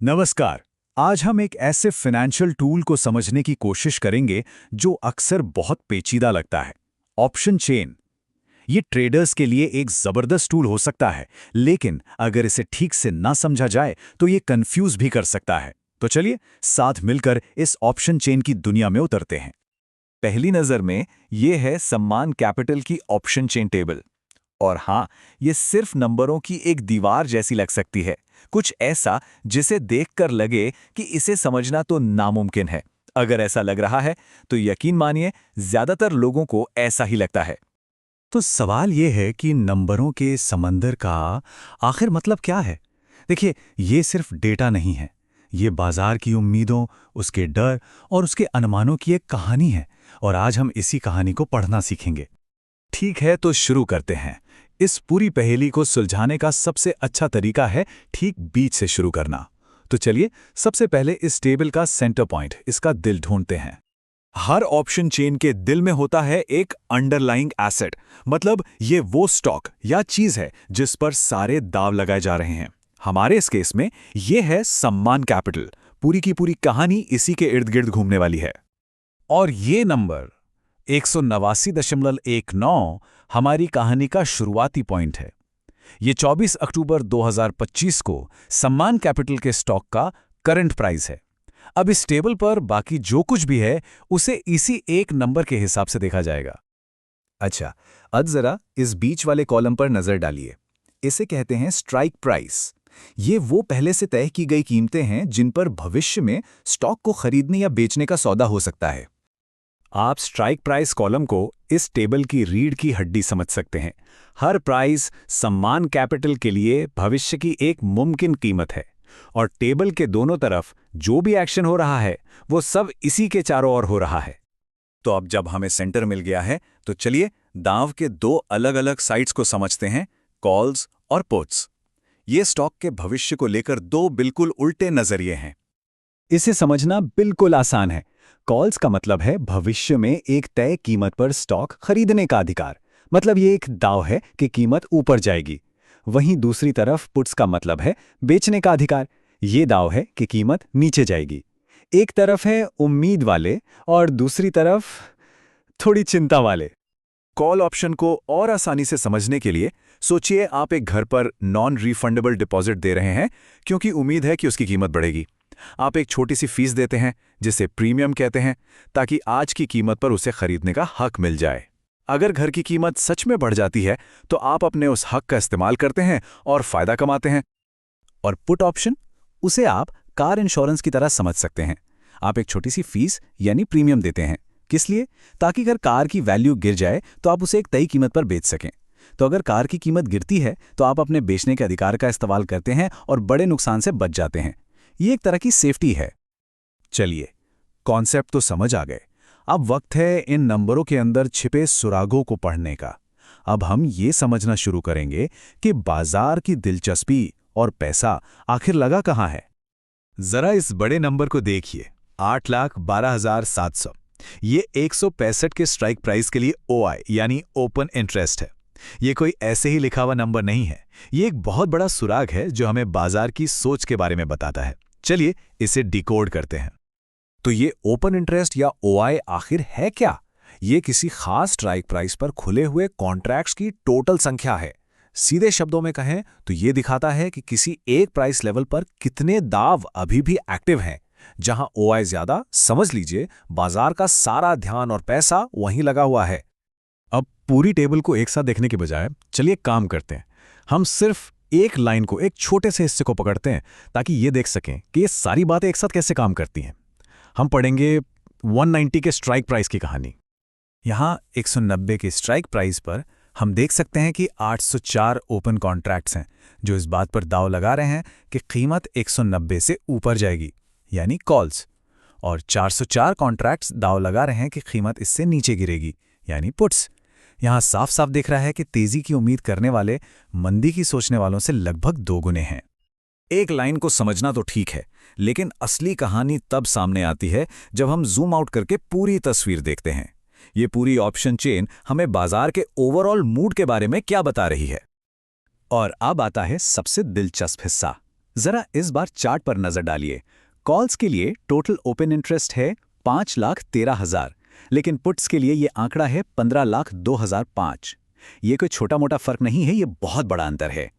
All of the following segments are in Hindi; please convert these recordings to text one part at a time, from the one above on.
नमस्कार। आज हम एक ऐसे फाइनेंशियल टूल को समझने की कोशिश करेंगे जो अक्सर बहुत पेचीदा लगता है। Option chain. ये ट्रेडर्स के लिए एक जबरदस्त टूल हो सकता है, लेकिन अगर इसे ठीक से ना समझा जाए तो ये कंफ्यूज भी कर सकता है। तो चलिए साथ मिलकर इस ऑप्शन चेन की दुनिया में उतरते हैं। पहली नज़र में ये है सम्मान कैपिटल की ऑप्शन चेन टेबल। और हाँ, ये सिर्फ नंबरों की एक दीवार जैसी लग सकती है, कुछ ऐसा जिसे देखकर लगे कि इसे समझना तो नामुमकिन है। अगर ऐसा लग रहा है तो यकीन मानिए ज्यादातर लोगों को ऐसा ही लगता है। तो सवाल ये है कि नंबरों के समंदर का आखिर मतलब क्या है? देखिए, ये सिर्फ डेटा नहीं है। ये बाजार की उम्मीदों, उसके डर और उसके अनुमानों की एक कहानी है, और आज हम इसी कहानी को पढ़ना सीखेंगे। ठीक है, तो शुरू करते हैं। इस पूरी पहेली को सुलझाने का सबसे अच्छा तरीका है ठीक बीच से शुरू करना। तो चलिए सबसे पहले इस टेबल का सेंटर पॉइंट, इसका दिल ढूंढते हैं। हर ऑप्शन चेन के दिल में होता है एक अंडरलाइंग एसेट, मतलब ये वो स्टॉक या चीज है जिस पर सारे दाव लगाए जा रहे हैं। हमारे इस केस में ये है सम्मान कैपिटल। पूरी की पूरी कहानी इसी के इर्द गिर्द घूमने वाली है। और ये नंबर 189.19 हमारी कहानी का शुरुआती पॉइंट है। ये 24 अक्टूबर 2025 को सम्मान कैपिटल के स्टॉक का करंट प्राइस है। अब इस टेबल पर बाकी जो कुछ भी है उसे इसी एक नंबर के हिसाब से देखा जाएगा। अच्छा, अब जरा इस बीच वाले कॉलम पर नजर डालिए। इसे कहते हैं स्ट्राइक प्राइस। ये वो पहले से तय की गई कीमतें हैं जिन पर भविष्य में स्टॉक को खरीदने या बेचने का सौदा हो सकता है। आप स्ट्राइक प्राइस कॉलम को इस टेबल की रीढ़ की हड्डी समझ सकते हैं। हर प्राइस सम्मान कैपिटल के लिए भविष्य की एक मुमकिन कीमत है, और टेबल के दोनों तरफ जो भी एक्शन हो रहा है वो सब इसी के चारों ओर हो रहा है। तो अब जब हमें सेंटर मिल गया है तो चलिए दांव के दो अलग अलग साइड्स को समझते हैं, कॉल्स और पुट्स। ये स्टॉक के भविष्य को लेकर दो बिल्कुल उल्टे नजरिए हैं। इसे समझना बिल्कुल आसान है। कॉल्स का मतलब है भविष्य में एक तय कीमत पर स्टॉक खरीदने का अधिकार, मतलब ये एक दाव है कि कीमत ऊपर जाएगी। वहीं दूसरी तरफ पुट्स का मतलब है बेचने का अधिकार। ये दाव है कि कीमत नीचे जाएगी। एक तरफ है उम्मीद वाले और दूसरी तरफ थोड़ी चिंता वाले। कॉल ऑप्शन को और आसानी से समझने के लिए सोचिए आप एक घर पर नॉन रिफंडेबल डिपॉजिट दे रहे हैं क्योंकि उम्मीद है कि उसकी कीमत बढ़ेगी। आप एक छोटी सी फीस देते हैं जिसे प्रीमियम कहते हैं, ताकि आज की कीमत पर उसे खरीदने का हक मिल जाए। अगर घर की कीमत सच में बढ़ जाती है तो आप अपने उस हक का इस्तेमाल करते हैं और फायदा कमाते हैं। और पुट ऑप्शन, उसे आप कार इंश्योरेंस की तरह समझ सकते हैं। आप एक छोटी सी फीस यानी प्रीमियम देते हैं। किस लिए? ताकि अगर कार की वैल्यू गिर जाए तो आप उसे एक तय कीमत पर बेच सकें। तो अगर कार की कीमत गिरती है तो आप अपने बेचने के अधिकार का इस्तेमाल करते हैं और बड़े नुकसान से बच जाते हैं। ये एक तरह की सेफ्टी है। चलिए, कॉन्सेप्ट तो समझ आ गए। अब वक्त है इन नंबरों के अंदर छिपे सुरागों को पढ़ने का। अब हम ये समझना शुरू करेंगे कि बाजार की दिलचस्पी और पैसा आखिर लगा कहाँ है। जरा इस बड़े नंबर को देखिए, 8,12,700। ये 165 के स्ट्राइक प्राइस के लिए ओआई यानी ओपन इंटरेस्ट है। ये कोई ऐसे ही लिखा हुआ नंबर नहीं है। ये एक बहुत बड़ा सुराग है जो हमें बाजार की सोच के बारे में बताता है। चलिए इसे डिकोड करते हैं। तो ये ओपन इंटरेस्ट या ओआई आखिर है क्या? ये किसी खास स्ट्राइक प्राइस पर खुले हुए कॉन्ट्रैक्ट्स की टोटल संख्या है। सीधे शब्दों में कहें तो ये दिखाता है कि किसी एक प्राइस लेवल पर कितने दाव अभी भी एक्टिव हैं। जहां ओआई ज्यादा, समझ लीजिए बाजार का सारा ध्यान और पैसा वहीं लगा हुआ है। अब पूरी टेबल को एक साथ देखने के बजाय चलिए काम करते हैं। हम सिर्फ एक लाइन को, एक छोटे से हिस्से को पकड़ते हैं ताकि ये देख सकें कि ये सारी बातें एक साथ कैसे काम करती हैं। हम पढ़ेंगे 190 के स्ट्राइक प्राइस की कहानी। यहाँ 190 के स्ट्राइक प्राइस पर हम देख सकते हैं कि 804 ओपन कॉन्ट्रैक्ट्स हैं जो इस बात पर दाव लगा रहे हैं कि कीमत 190 से ऊपर जाएगी, यानी कॉल्स। और 404 कॉन्ट्रैक्ट्स दाव लगा रहे हैं कि कीमत इससे नीचे गिरेगी, यानी पुट्स। यहाँ साफ साफ दिख रहा है कि तेजी की उम्मीद करने वाले मंदी की सोचने वालों से लगभग दोगुने हैं। एक लाइन को समझना तो ठीक है, लेकिन असली कहानी तब सामने आती है जब हम जूम आउट करके पूरी तस्वीर देखते हैं। ये पूरी ऑप्शन चेन हमें बाजार के ओवरऑल मूड के बारे में क्या बता रही है। और अब आता है सबसे दिलचस्प हिस्सा। जरा इस बार चार्ट पर नजर डालिए। कॉल्स के लिए टोटल ओपन इंटरेस्ट है 5,13,000, लेकिन पुट्स के लिए ये आंकड़ा है 15,02,005। ये कोई छोटा मोटा फर्क नहीं है, ये बहुत बड़ा अंतर है।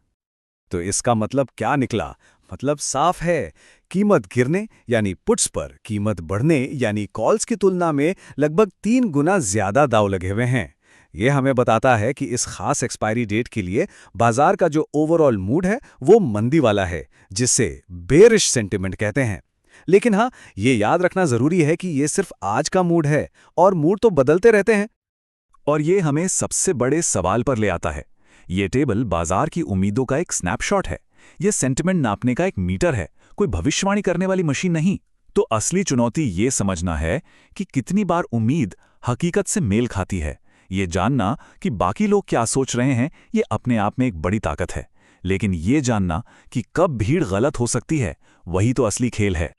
तो इसका मतलब क्या निकला? मतलब साफ है, कीमत गिरने यानी पुट्स पर कीमत बढ़ने यानी कॉल्स की तुलना में लगभग 3 गुना ज्यादा दांव लगे हुए हैं। ये हमें बताता है कि इस खास एक्सपायरी डेट के लिए बाजार का जो ओवरऑल मूड है वो मंदी वाला है, जिसे बेरिश सेंटिमेंट कहते हैं। लेकिन हाँ, ये याद रखना जरूरी है कि ये सिर्फ आज का मूड है और मूड तो बदलते रहते हैं। और ये हमें सबसे बड़े सवाल पर ले आता है। ये टेबल बाजार की उम्मीदों का एक स्नैपशॉट है। ये सेंटिमेंट नापने का एक मीटर है, कोई भविष्यवाणी करने वाली मशीन नहीं। तो असली चुनौती ये समझना है कि कितनी बार उम्मीद हकीकत से मेल खाती है। ये जानना कि बाकी लोग क्या सोच रहे हैं, ये अपने आप में एक बड़ी ताकत है। लेकिन ये जानना कि कब भीड़ गलत हो सकती है, वही तो असली खेल है।